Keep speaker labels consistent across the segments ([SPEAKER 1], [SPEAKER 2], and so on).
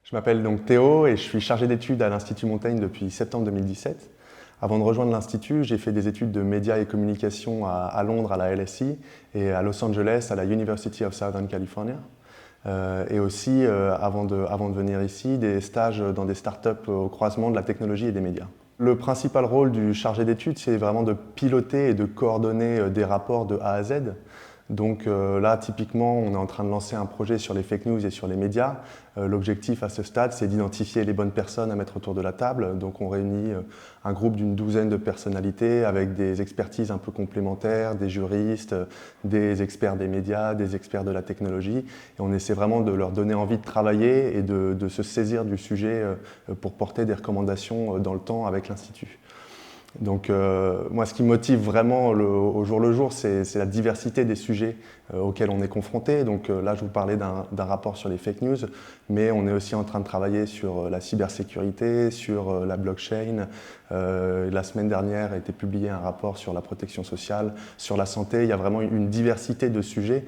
[SPEAKER 1] Je m'appelle donc Théo et je suis chargé d'études à l'Institut Montaigne depuis septembre 2017. Avant de rejoindre l'Institut, j'ai fait des études de médias et communication à Londres à la LSI et à Los Angeles à la University of Southern California. Et aussi, avant de venir ici, des stages dans des startups au croisement de la technologie et des médias. Le principal rôle du chargé d'études, c'est vraiment de piloter et de coordonner des rapports de A à Z. Donc là, typiquement, on est en train de lancer un projet sur les fake news et sur les médias. L'objectif à ce stade, c'est d'identifier les bonnes personnes à mettre autour de la table. Donc on réunit un groupe d'une douzaine de personnalités avec des expertises un peu complémentaires, des juristes, des experts des médias, des experts de la technologie. Et on essaie vraiment de leur donner envie de travailler et de se saisir du sujet pour porter des recommandations dans le temps avec l'Institut. Donc moi, ce qui me motive vraiment au jour le jour, c'est la diversité des sujets auxquels on est confronté. Donc là, je vous parlais d'un rapport sur les fake news, mais on est aussi en train de travailler sur la cybersécurité, sur la blockchain. La semaine dernière a été publié un rapport sur la protection sociale, sur la santé. Il y a vraiment une diversité de sujets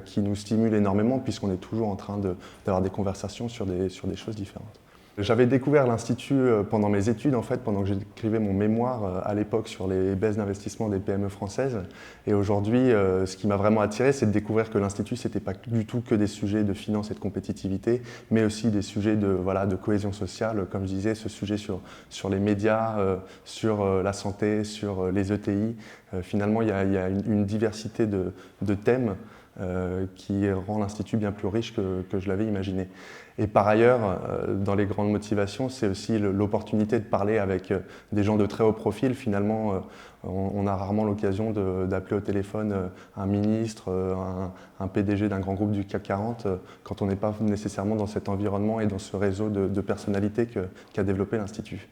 [SPEAKER 1] qui nous stimule énormément puisqu'on est toujours en train d'avoir des conversations sur des choses différentes. J'avais découvert l'Institut pendant mes études, en fait, pendant que j'écrivais mon mémoire à l'époque sur les baisses d'investissement des PME françaises. Et aujourd'hui, ce qui m'a vraiment attiré, c'est de découvrir que l'Institut, ce n'était pas du tout que des sujets de finance et de compétitivité, mais aussi des sujets de cohésion sociale, comme je disais, ce sujet sur les médias, sur la santé, sur les ETI. Finalement, il y a une diversité de thèmes qui rend l'Institut bien plus riche que je l'avais imaginé. Et par ailleurs, dans les grandes motivations, c'est aussi l'opportunité de parler avec des gens de très haut profil. Finalement, on a rarement l'occasion d'appeler au téléphone un ministre, un PDG d'un grand groupe du CAC 40, quand on n'est pas nécessairement dans cet environnement et dans ce réseau de personnalités qu'a développé l'Institut.